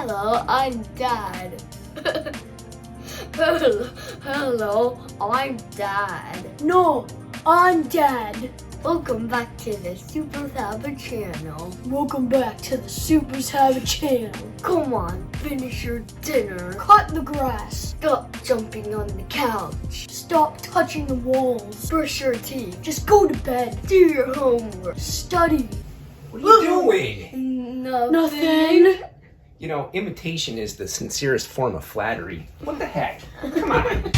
Hello, I'm Dad. Hello, I'm Dad. No, I'm Dad. Welcome back to the Super Habit channel. Welcome back to the Super Habit channel. Come on, finish your dinner. Cut the grass. Stop jumping on the couch. Stop touching the walls. Brush your teeth. Just go to bed. Do your homework. Study. What are you doing? Nothing. You know, imitation is the sincerest form of flattery. What the heck? Come on.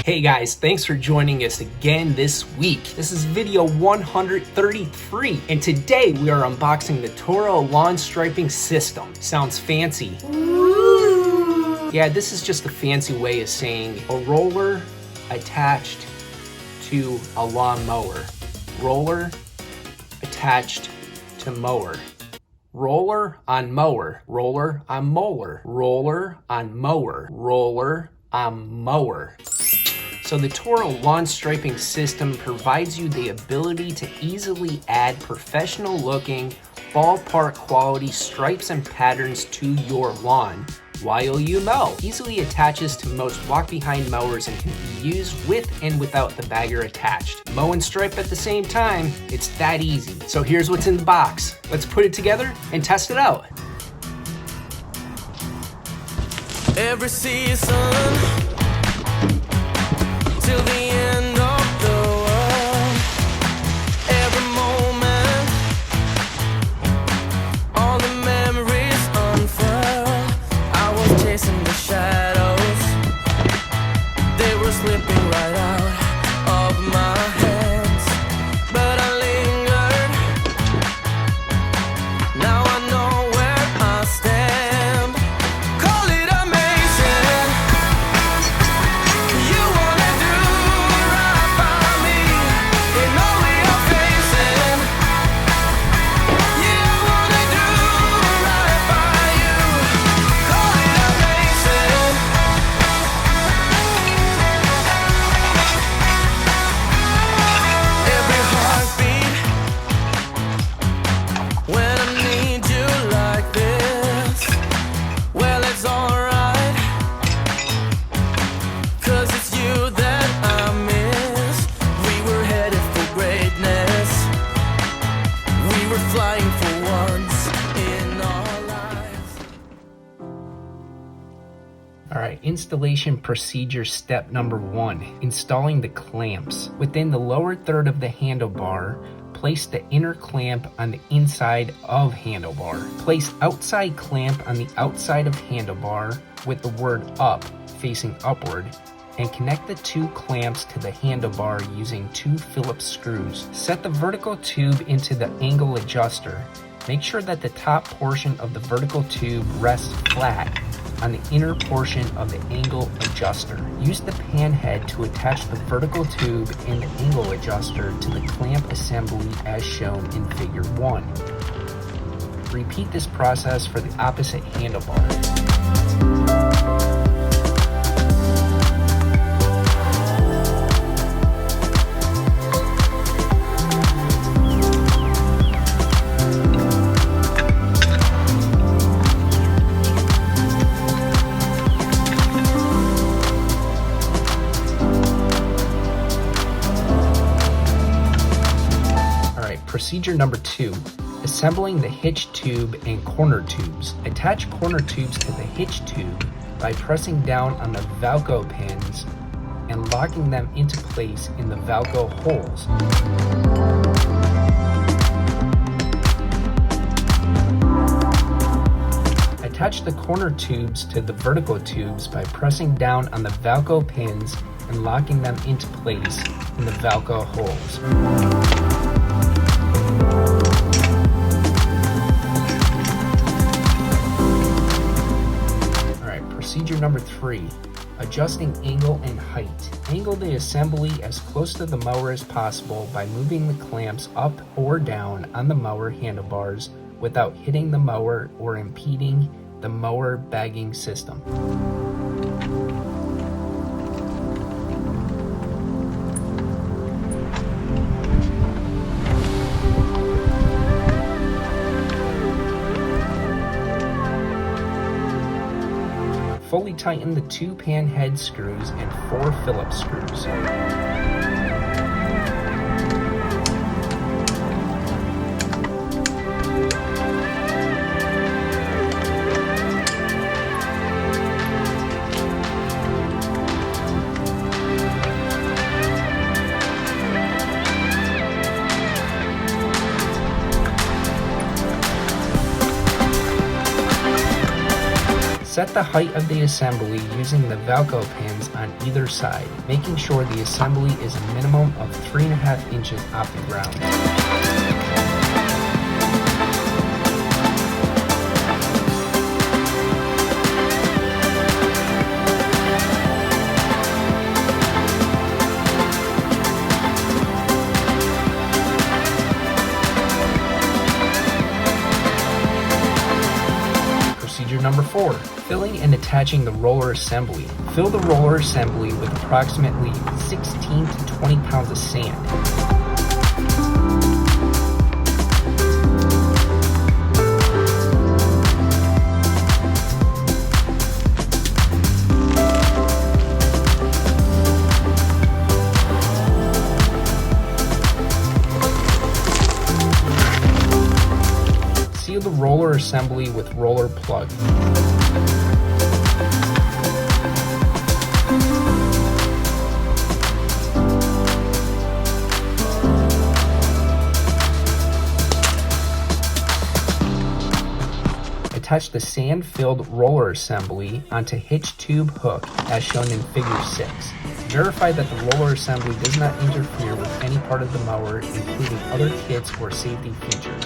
Hey guys, thanks for joining us again this week. This is video 133, and today we are unboxing the Toro Lawn Striping System. Sounds fancy. Ooh. Yeah, this is just a fancy way of saying a roller attached to a lawn mower. Roller attached to mower. Roller on mower. Roller on mower. Roller on mower. Roller on mower. So the Toro Lawn Striping System provides you the ability to easily add professional looking, ballpark quality stripes and patterns to your lawn while you mow. Easily attaches to most walk-behind mowers and can be used with and without the bagger attached. Mow and stripe at the same time, it's that easy. So here's what's in the box. Let's put it together and test it out. Every season till the end of the world, every moment, all the memories unfurl. I was chasing the shadows, they were slipping right out of my hands, but I lingered. Now I know where I stand. Call it amazing. You wanna do right by me in all we are facing. You wanna do right by you. Call it amazing. Every heartbeat when I need you like this. Well, it's alright, 'cause it's you that I miss. We were headed for greatness. We were flying for once in our lives. All right, installation procedure step number 1, installing the clamps. Within the lower third of the handlebar, place the inner clamp on the inside of handlebar. Place outside clamp on the outside of handlebar with the word up facing upward, and connect the two clamps to the handlebar using 2 Phillips screws. Set the vertical tube into the angle adjuster. Make sure that the top portion of the vertical tube rests flat on the inner portion of the angle adjuster. Use the pan head to attach the vertical tube and the angle adjuster to the clamp assembly as shown in figure 1. Repeat this process for the opposite handlebar. Procedure number 2, assembling the hitch tube and corner tubes. Attach corner tubes to the hitch tube by pressing down on the Velcro pins and locking them into place in the Velcro holes. Attach the corner tubes to the vertical tubes by pressing down on the Velcro pins and locking them into place in the Velcro holes. Procedure number 3, adjusting angle and height. Angle the assembly as close to the mower as possible by moving the clamps up or down on the mower handlebars without hitting the mower or impeding the mower bagging system. Fully tighten the 2 pan head screws and 4 Phillips screws. Set the height of the assembly using the Velcro pins on either side, making sure the assembly is a minimum of 3.5 inches off the ground. Procedure number 4, filling and attaching the roller assembly. Fill the roller assembly with approximately 16 to 20 pounds of sand. Seal the roller assembly with roller plug. Attach the sand-filled roller assembly onto hitch tube hook as shown in figure 6. Verify that the roller assembly does not interfere with any part of the mower, including other kits or safety features.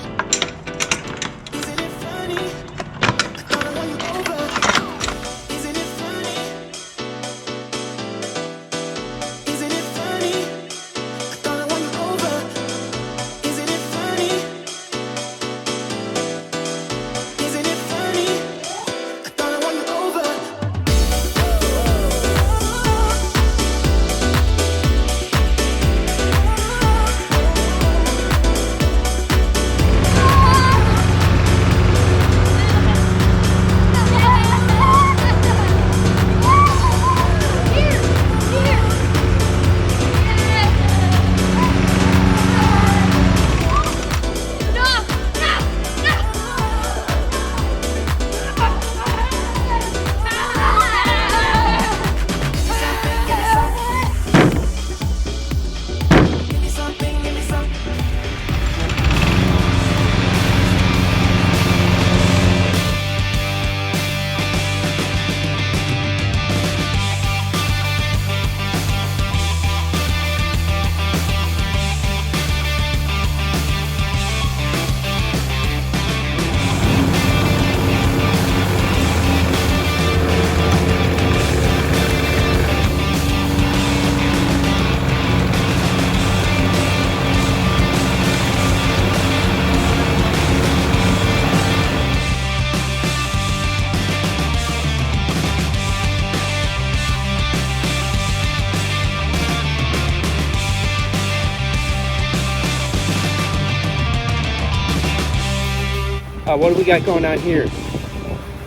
What do we got going on here?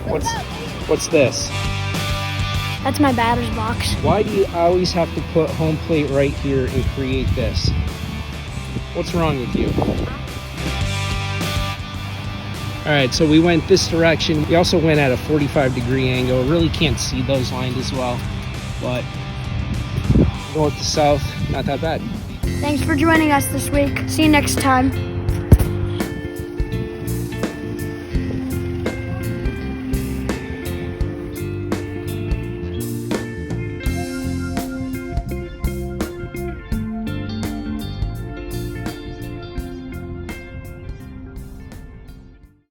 What's this? That's my batter's box. Why do you always have to put home plate right here and create this? What's wrong with you? Alright, so we went this direction. We also went at a 45-degree angle. Really can't see those lines as well, but north to south, not that bad. Thanks for joining us this week. See you next time.